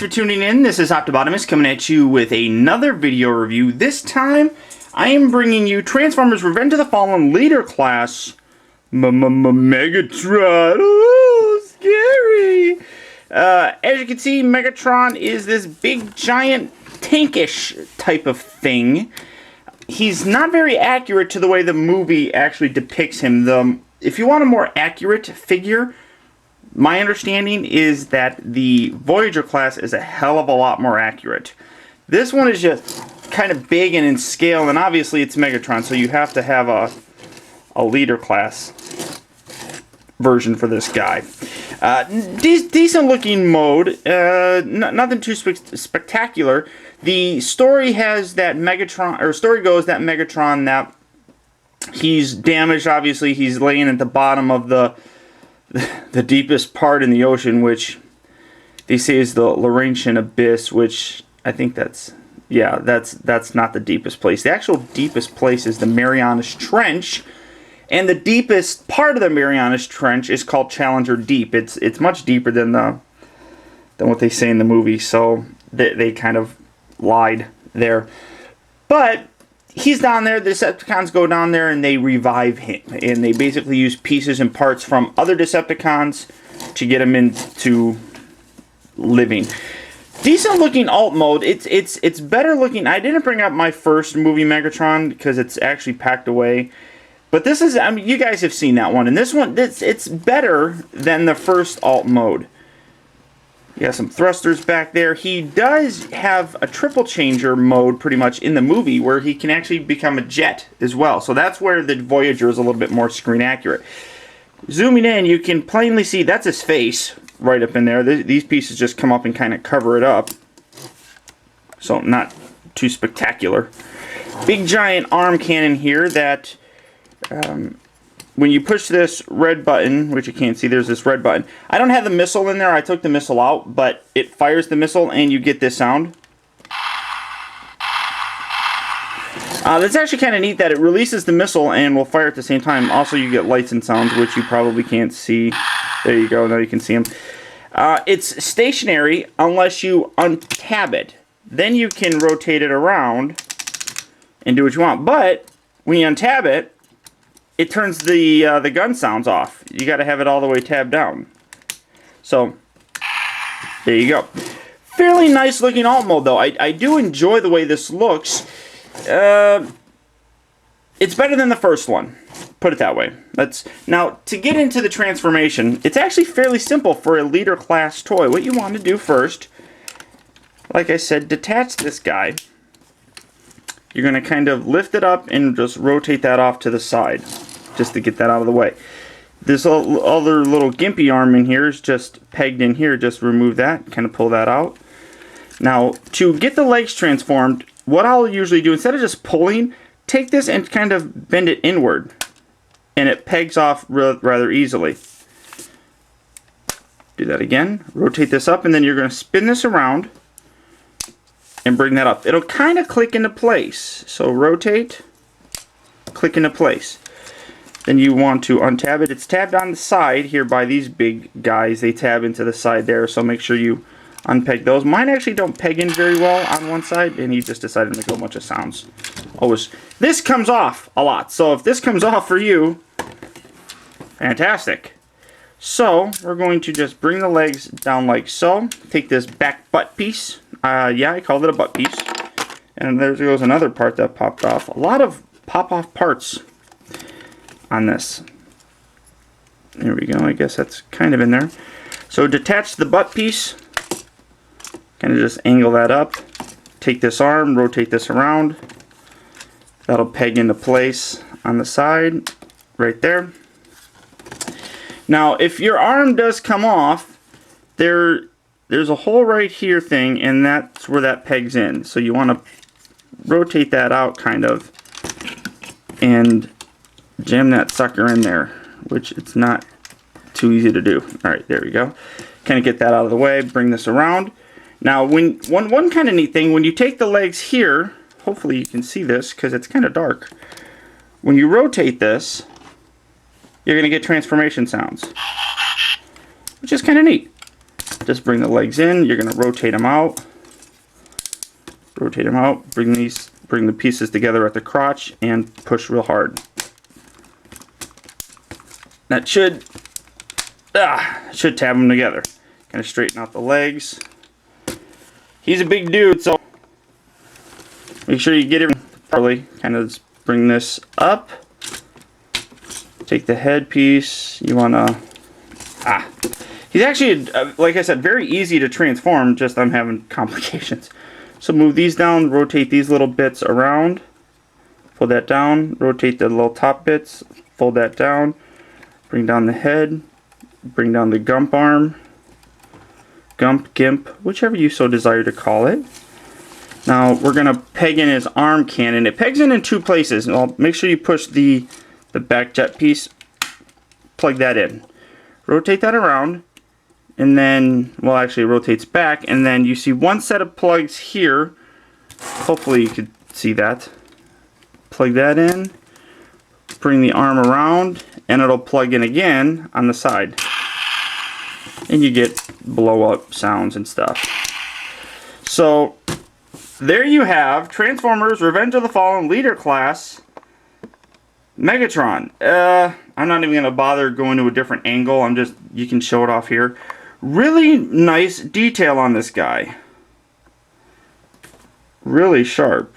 for tuning in. This is Optibotimus coming at you with another video review. This time, I am bringing you Transformers Revenge of the Fallen Leader Class Megatron. Ooh, scary! As you can see, Megatron is this big, giant, tankish type of thing. He's not very accurate to the way the movie actually depicts him. If you want a more accurate figure, my understanding is that the Voyager class is a hell of a lot more accurate. This one is just kind of big and in scale, and obviously it's Megatron, so you have to have a leader class version for this guy. Decent looking mode, nothing too spectacular. The story has that Megatron, or story goes that Megatron, that he's damaged. Obviously he's laying at the bottom of the deepest part in the ocean, which they say is the Laurentian Abyss, which I think that's not the deepest place. The actual deepest place is the Marianas Trench, and the deepest part of the Marianas Trench is called Challenger Deep. It's much deeper than what they say in the movie, so they kind of lied there. But he's down there, the Decepticons go down there and they revive him. And they basically use pieces and parts from other Decepticons to get him into living. Decent looking alt mode. It's better looking. I didn't bring up my first movie Megatron because it's actually packed away. But this is, I mean, you guys have seen that one. And this one, it's better than the first alt mode. You got some thrusters back there. He does have a triple changer mode pretty much in the movie where he can actually become a jet as well. So that's where the Voyager is a little bit more screen accurate. Zooming in, you can plainly see that's his face right up in there. These pieces just come up and kind of cover it up. So not too spectacular. Big giant arm cannon here that when you push this red button, which you can't see, there's this red button. I don't have the missile in there. I took the missile out, but it fires the missile and you get this sound. That's actually kind of neat that it releases the missile and will fire at the same time. Also, you get lights and sounds, which you probably can't see. There you go. Now you can see them. It's stationary unless you untab it. Then you can rotate it around and do what you want. But when you untab it, it turns the gun sounds off. You got to have it all the way tabbed down. So, there you go. Fairly nice looking alt mode though. I do enjoy the way this looks. It's better than the first one. Put it that way. Now, to get into the transformation, it's actually fairly simple for a leader class toy. What you want to do first, like I said, detach this guy. You're going to kind of lift it up and just rotate that off to the side, just to get that out of the way. This other little gimpy arm in here is just pegged in here. Just remove that, kind of pull that out. Now, to get the legs transformed, what I'll usually do, instead of just pulling, take this and kind of bend it inward. And it pegs off rather easily. Do that again. Rotate this up, and then you're going to spin this around and bring that up. It'll kind of click into place. So rotate, click into place. Then you want to untab it. It's tabbed on the side here by these big guys. They tab into the side there, so make sure you unpeg those. Mine actually don't peg in very well on one side, and he just decided to make a bunch of sounds. Always. This comes off a lot, so if this comes off for you, fantastic. So, we're going to just bring the legs down like so. Take this back butt piece. Yeah, I called it a butt piece. And there goes another part that popped off. A lot of pop-off parts on this. There we go. I guess that's kind of in there. So, detach the butt piece. Kind of just angle that up. Take this arm, rotate this around. That'll peg into place on the side. Right there. Now, if your arm does come off, there's a hole right here thing, and that's where that pegs in. So you want to rotate that out, kind of, and jam that sucker in there, which it's not too easy to do. All right, there we go. Kind of get that out of the way, bring this around. Now, one kind of neat thing, when you take the legs here, hopefully you can see this because it's kind of dark. When you rotate this, you're going to get transformation sounds, which is kind of neat. Just bring the legs in. You're going to rotate them out. Rotate them out. Bring the pieces together at the crotch and push real hard. That should tab them together. Kind of straighten out the legs. He's a big dude, so make sure you get it properly. Kind of bring this up. Take the head piece. You want to... He's actually, like I said, very easy to transform, just I'm having complications. So move these down, rotate these little bits around. Fold that down, rotate the little top bits, fold that down. Bring down the head, bring down the gump arm. Gump, gimp, whichever you so desire to call it. Now we're going to peg in his arm cannon. It pegs in two places. Well, make sure you push the back jet piece, plug that in. Rotate that around. And then, well, actually it rotates back, and then you see one set of plugs here. Hopefully you could see that. Plug that in, bring the arm around, and it'll plug in again on the side. And you get blow up sounds and stuff. So, there you have Transformers Revenge of the Fallen Leader Class Megatron. I'm not even going to bother going to a different angle. You can show it off here. Really nice detail on this guy. Really sharp.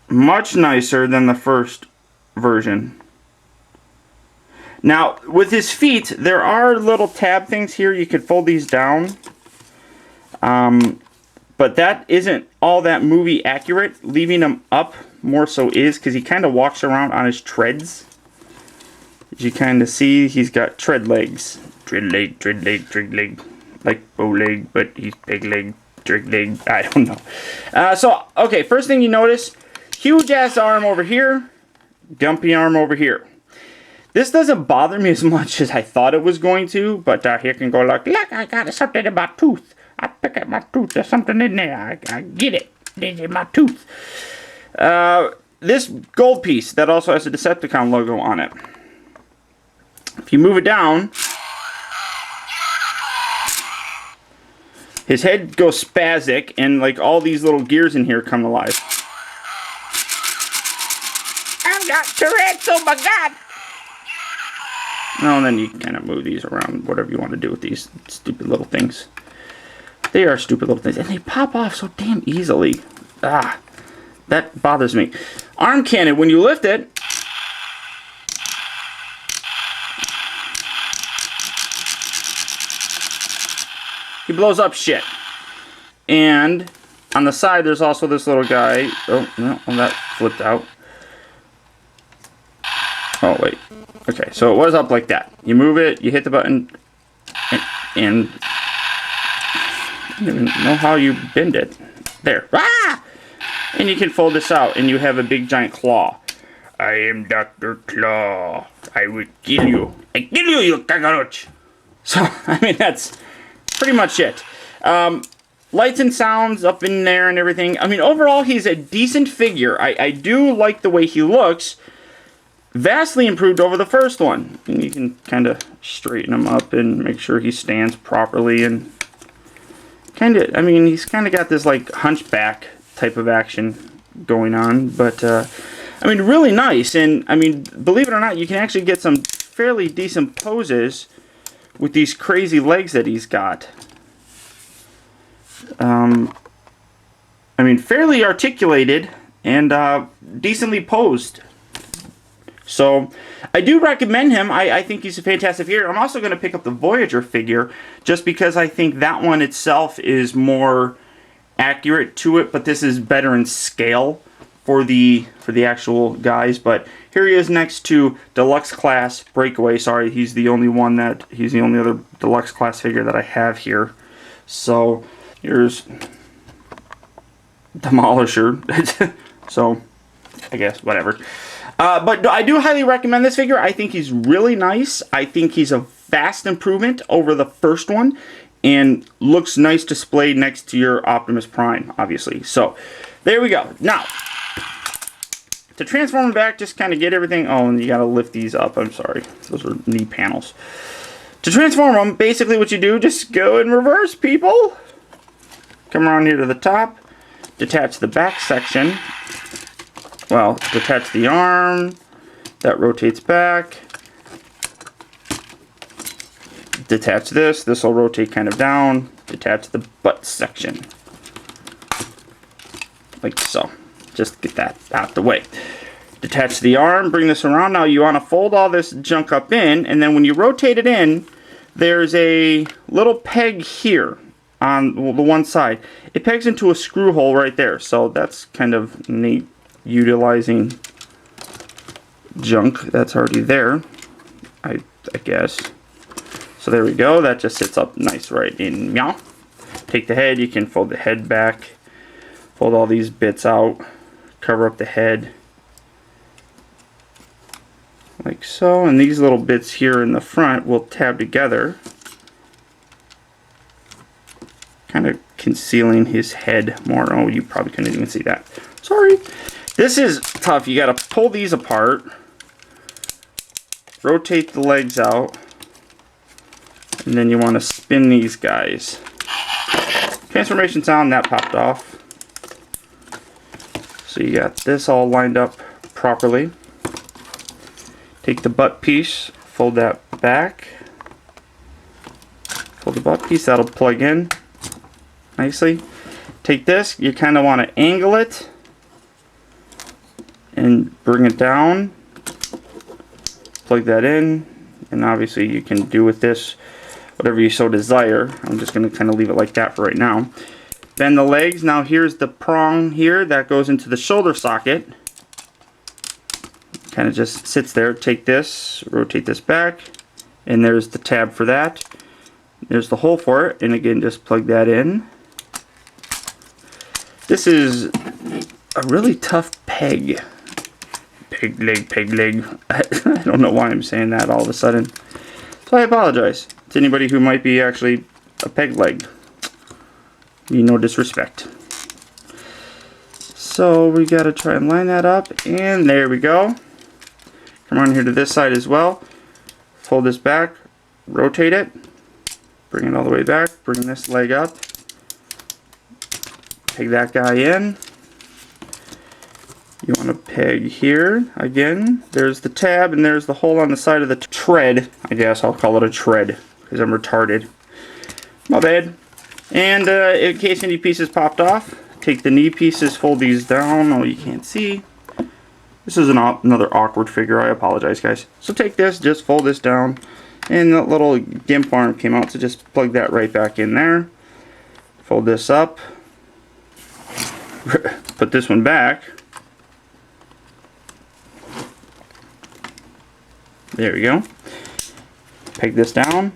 Much nicer than the first version. Now, with his feet, there are little tab things here. You could fold these down. But that isn't all that movie accurate. Leaving him up more so is, because he kind of walks around on his treads. As you kind of see, he's got tread legs. Tread leg, tread leg, tread leg. Like bow leg, but he's peg leg, trick leg. I don't know. So, okay, first thing you notice, huge ass arm over here, gumpy arm over here. This doesn't bother me as much as I thought it was going to, but here can go like, look, I got something in my tooth. I pick up my tooth, there's something in there. I get it. It's in my tooth. This gold piece, that also has a Decepticon logo on it. If you move it down, his head goes spastic, and like all these little gears in here come alive. I've got Tourette's, oh my god! No, and then you kind of move these around, whatever you want to do with these stupid little things. They are stupid little things, and they pop off so damn easily. That bothers me. Arm cannon, when you lift it, he blows up shit. And on the side, there's also this little guy. Oh, no, well, that flipped out. Oh, wait. Okay, so it was up like that. You move it, you hit the button, and I don't even know how you bend it. There. Ah! And you can fold this out, and you have a big giant claw. I am Dr. Claw. I will kill you. I kill you, you cockroach. So, I mean, that's pretty much it. Lights and sounds up in there and everything. I mean, overall, he's a decent figure. I do like the way he looks. Vastly improved over the first one. And you can kind of straighten him up and make sure he stands properly. And kind of, I mean, he's kind of got this, like, hunchback type of action going on. But, I mean, really nice. And, I mean, believe it or not, you can actually get some fairly decent poses with these crazy legs that he's got. I mean, fairly articulated and decently posed. So, I do recommend him. I think he's a fantastic figure. I'm also going to pick up the Voyager figure, just because I think that one itself is more accurate to it, but this is better in scale for the actual guys. But here he is next to Deluxe Class Breakaway. Sorry, he's the only other Deluxe Class figure that I have here. So, here's Demolisher. So, I guess, whatever. But I do highly recommend this figure. I think he's really nice. I think he's a vast improvement over the first one. And looks nice displayed next to your Optimus Prime, obviously. So, there we go. Now, to transform him back, just kind of get everything. Oh, and you got to lift these up. I'm sorry. Those are knee panels. To transform them, basically what you do, just go in reverse, people. Come around here to the top, detach the back section. Well, detach the arm, that rotates back. Detach this will rotate kind of down. Detach the butt section. Like so. Just get that out the way. Detach the arm, bring this around. Now you want to fold all this junk up in, and then when you rotate it in, there's a little peg here on the one side. It pegs into a screw hole right there, so that's kind of neat, utilizing junk that's already there, I guess. So there we go, that just sits up nice right in. Meow. Take the head, you can fold the head back, fold all these bits out, cover up the head. Like so, and these little bits here in the front will tab together, kind of concealing his head more. Oh, you probably couldn't even see that. Sorry. This is tough. You got to pull these apart, rotate the legs out, and then you want to spin these guys. Transformation sound, that popped off. So you got this all lined up properly. Take the butt piece, fold that back. Fold the butt piece, that'll plug in nicely. Take this, you kind of want to angle it and bring it down. Plug that in, and obviously you can do with this whatever you so desire. I'm just going to kind of leave it like that for right now. Bend the legs. Now here's the prong here that goes into the shoulder socket. Kind of just sits there. Take this, rotate this back, and there's the tab for that. There's the hole for it, and again, just plug that in. This is a really tough peg. Peg leg. I don't know why I'm saying that all of a sudden. So I apologize to anybody who might be actually a peg leg. Mean no disrespect. So we gotta try and line that up, and there we go. Come on here to this side as well. Fold this back, rotate it, bring it all the way back, bring this leg up, peg that guy in. You want to peg here again. There's the tab, and there's the hole on the side of the tread. I guess I'll call it a tread because I'm retarded. My bad. And in case any pieces popped off, take the knee pieces, fold these down. Oh, you can't see. This is another awkward figure. I apologize, guys. So take this, just fold this down, and the little gimp arm came out, so just plug that right back in there. Fold this up. Put this one back. There we go. Peg this down.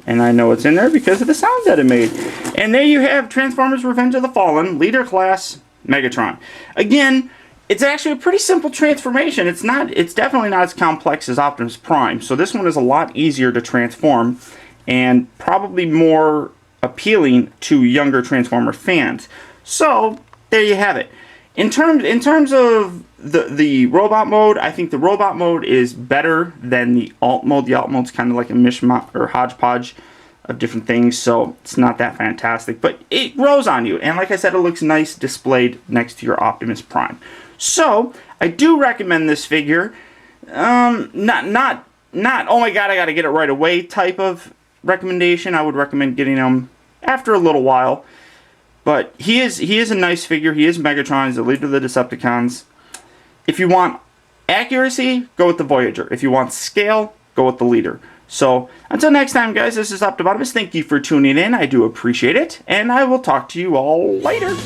And I know it's in there because of the sound that it made. And there you have Transformers Revenge of the Fallen, Leader Class Megatron. Again, it's actually a pretty simple transformation. It's definitely not as complex as Optimus Prime. So this one is a lot easier to transform and probably more appealing to younger Transformer fans. So there you have it. In terms of the robot mode, I think the robot mode is better than the alt mode. The alt mode's kind of like a mishmash or hodgepodge of different things, so it's not that fantastic, but it grows on you, and like I said, it looks nice displayed next to your Optimus Prime. So I do recommend this figure. Not oh my god, I gotta get it right away type of recommendation. I would recommend getting him after a little while. But he is a nice figure. He is Megatron. He's the leader of the Decepticons. If you want accuracy, go with the Voyager. If you want scale, go with the Leader. So, until next time, guys, this is optibotimus. Thank you for tuning in. I do appreciate it. And I will talk to you all later.